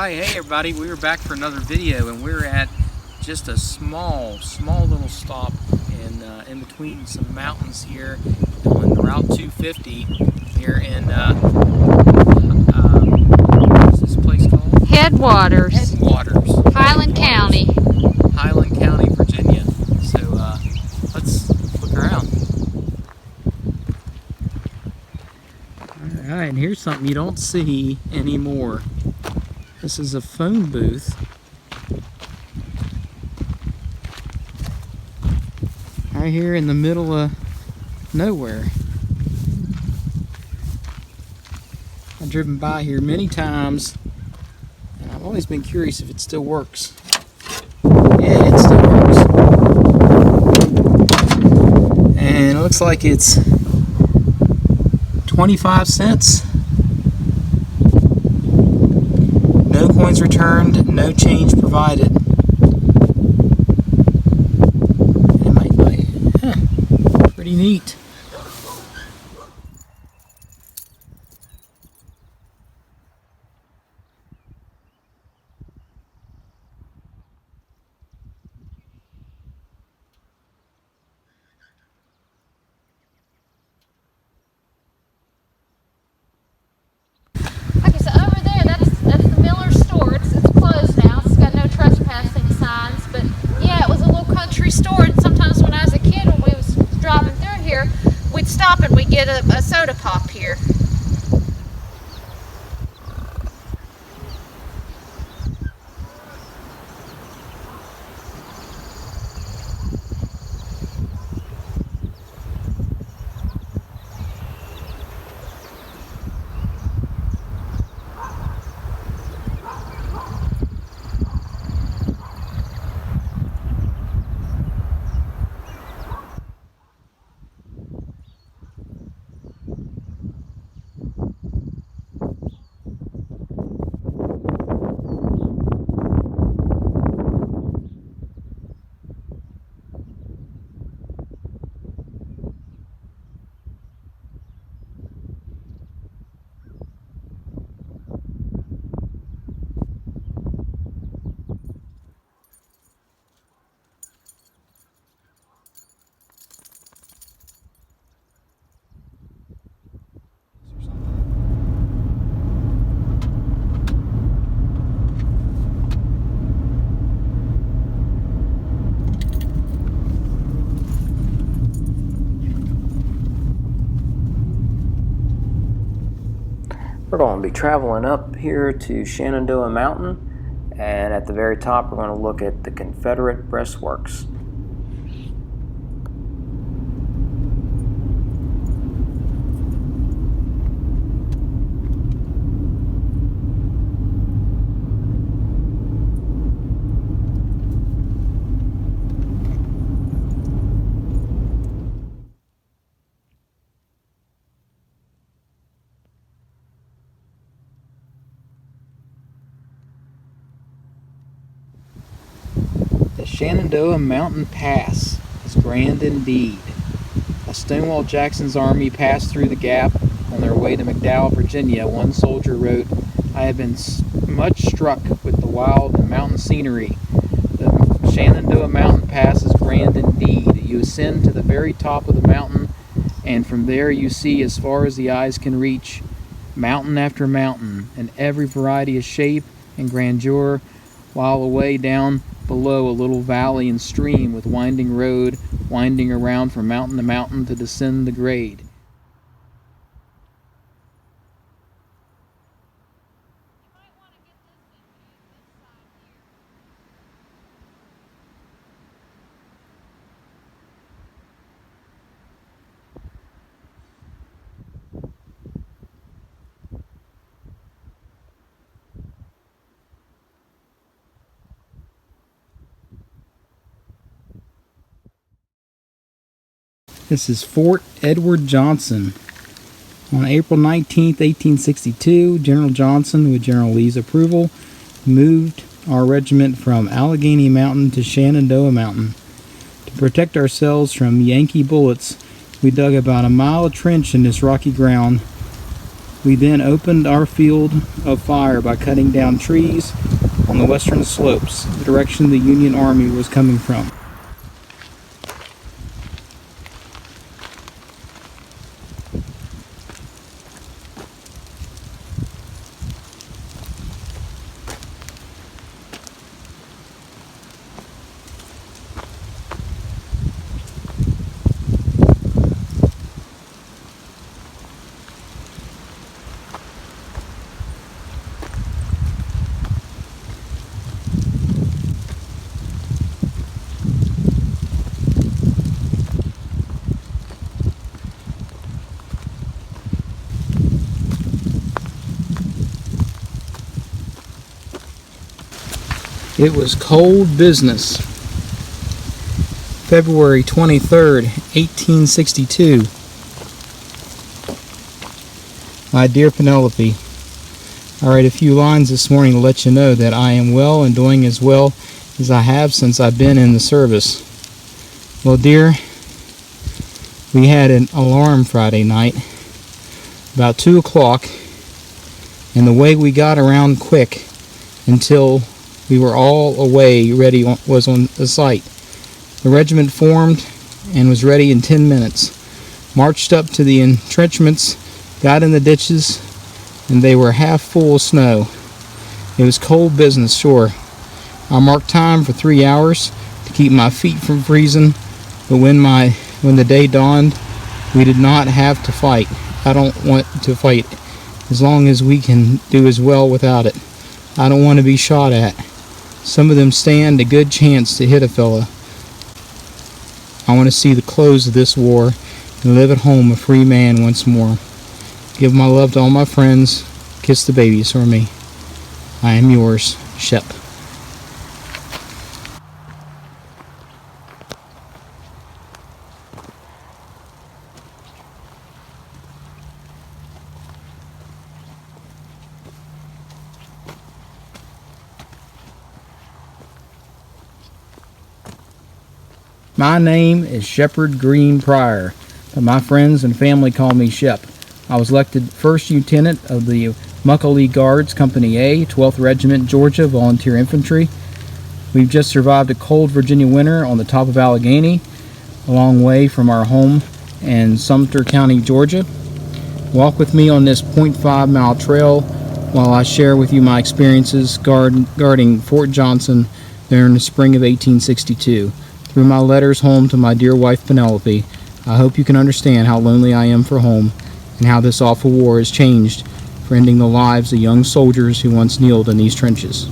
Alright, hey everybody, we are back for another video, and we're at just a small little stop in between some mountains here on Route 250 here in what's this place called? Headwaters. Headwaters. Highland County. Highland County, Virginia. So let's look around. Alright, and here's something you don't see anymore. This is a phone booth. Right here in the middle of nowhere. I've driven by here many times, and I've always been curious if it still works. Yeah, it still works. And it looks like it's 25 cents. No coins returned, no change provided. It might be, pretty neat. Store, and sometimes when I was a kid, when we was driving through here, we'd stop and we'd get a soda pop here. We're going to be traveling up here to Shenandoah Mountain, and at the very top we're going to look at the Confederate Breastworks. The Shenandoah Mountain Pass is grand indeed. As Stonewall Jackson's army passed through the gap on their way to McDowell, Virginia, one soldier wrote, "I have been much struck with the wild and mountain scenery. The Shenandoah Mountain Pass is grand indeed. You ascend to the very top of the mountain, and from there you see as far as the eyes can reach, mountain after mountain, in every variety of shape and grandeur, while away down below a little valley and stream with winding road winding around from mountain to mountain to descend the grade." This is Fort Edward Johnson. On April 19, 1862, General Johnson, with General Lee's approval, moved our regiment from Allegheny Mountain to Shenandoah Mountain. To protect ourselves from Yankee bullets, we dug about a mile of trench in this rocky ground. We then opened our field of fire by cutting down trees on the western slopes, the direction the Union Army was coming from. It was cold business. February 23rd, 1862. My dear Penelope, I write a few lines this morning to let you know that I am well and doing as well as I have since I've been in the service. Well, dear, we had an alarm Friday night about 2 o'clock, and the way we got around quick until we were all away ready was on the site. The regiment formed and was ready in 10 minutes. Marched up to the entrenchments, got in the ditches, and they were half full of snow. It was cold business, sure. I marked time for 3 hours to keep my feet from freezing, but when the day dawned, we did not have to fight. I don't want to fight as long as we can do as well without it. I don't want to be shot at. Some of them stand a good chance to hit a fella. I want to see the close of this war and live at home a free man once more. Give my love to all my friends. Kiss the babies for me. I am yours, Shep. My name is Shepherd Green Pryor, but my friends and family call me Shep. I was elected 1st Lieutenant of the Muckalee Guards, Company A, 12th Regiment, Georgia, Volunteer Infantry. We've just survived a cold Virginia winter on the top of Allegheny, a long way from our home in Sumter County, Georgia. Walk with me on this 0.5-mile trail while I share with you my experiences guarding Fort Johnson during the spring of 1862. Through my letters home to my dear wife Penelope, I hope you can understand how lonely I am for home and how this awful war has changed for ending the lives of young soldiers who once kneeled in these trenches.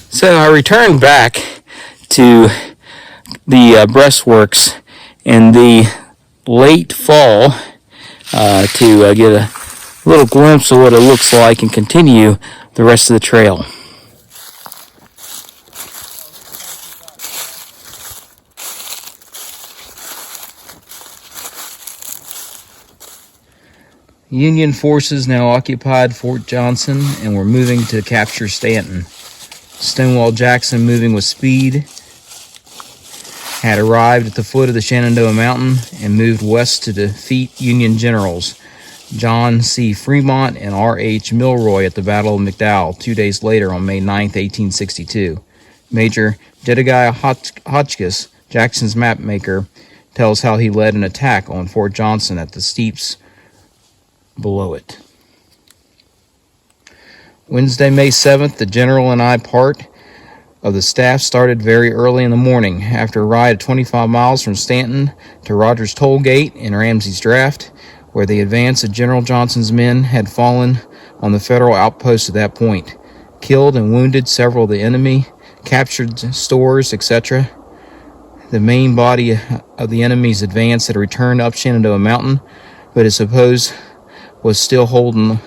So I returned back to the breastworks in the late fall to get a little glimpse of what it looks like and continue the rest of the trail. Union forces now occupied Fort Johnson and were moving to capture Stanton. Stonewall Jackson, moving with speed, had arrived at the foot of the Shenandoah Mountain and moved west to defeat Union generals John C. Fremont and R.H. Milroy at the Battle of McDowell 2 days later on May 9, 1862. Major Jedediah Hotchkiss, Jackson's mapmaker, tells how he led an attack on Fort Johnson at the steeps below it. Wednesday, May 7th, the general and I part of the staff started very early in the morning. After a ride of 25 miles from Stanton to Rogers Toll Gate in Ramsey's Draft, where the advance of General Johnson's men had fallen on the Federal outposts at that point, killed and wounded several of the enemy, captured stores, etc. The main body of the enemy's advance had returned up Shenandoah Mountain, but is supposed was still holding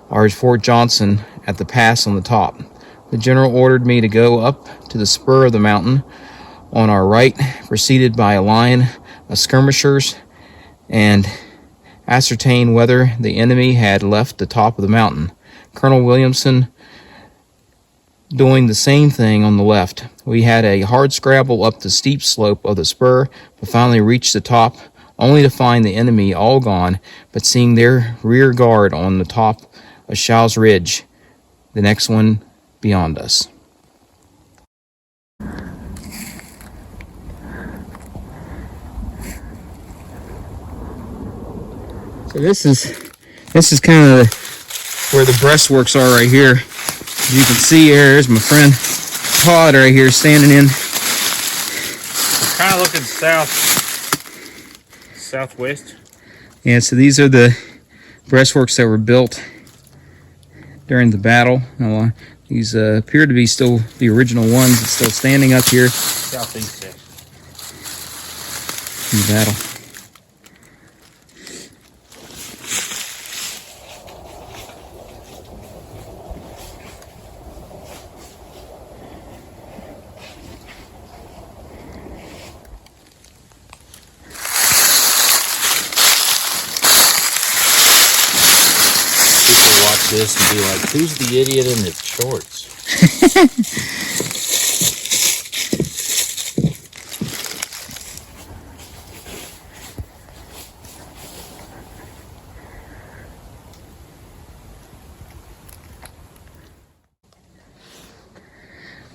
our Fort Johnson at the pass on the top. The general ordered me to go up to the spur of the mountain on our right, preceded by a line of skirmishers, and ascertain whether the enemy had left the top of the mountain. Colonel Williamson doing the same thing on the left. We had a hard scrabble up the steep slope of the spur, but finally reached the top, only to find the enemy all gone, but seeing their rear guard on the top of Shaw's Ridge, the next one beyond us. So this is kind of where the breastworks are right here. As you can see, here's my friend Todd right here standing in. Kind of looking southwest. Yeah, so these are the breastworks that were built during the battle. Now, these appear to be still the original ones that's still standing up here Southeast in the battle. People watch this and be like, who's the idiot in its shorts?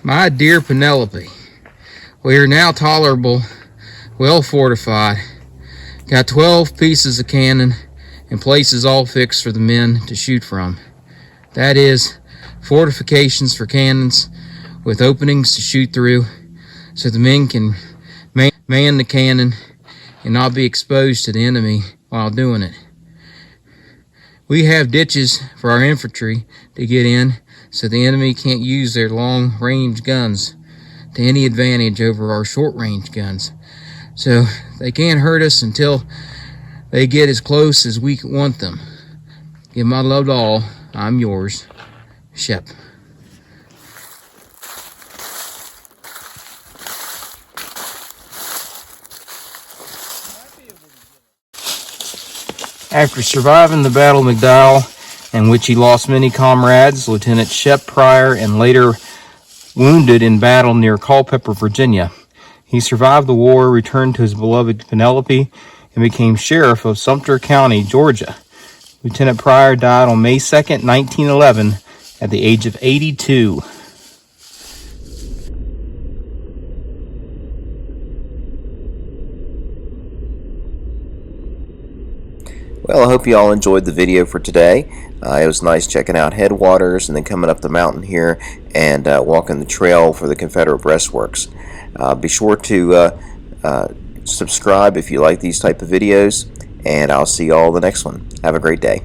My dear Penelope, we are now tolerable, well fortified, got 12 pieces of cannon and places all fixed for the men to shoot from. That is, fortifications for cannons with openings to shoot through, so the men can man the cannon and not be exposed to the enemy while doing it. We have ditches for our infantry to get in, so the enemy can't use their long-range guns to any advantage over our short-range guns. So they can't hurt us until they get as close as we want them. Give my love to all. I'm yours, Shep. After surviving the Battle of McDowell, in which he lost many comrades, Lieutenant Shep Pryor, and later wounded in battle near Culpeper, Virginia, he survived the war, returned to his beloved Penelope, and became sheriff of Sumter County, Georgia. Lieutenant Pryor died on May 2nd, 1911, at the age of 82. Well, I hope you all enjoyed the video for today. It was nice checking out Headwaters and then coming up the mountain here and walking the trail for the Confederate Breastworks. Be sure to subscribe if you like these type of videos, and I'll see you all in the next one. Have a great day.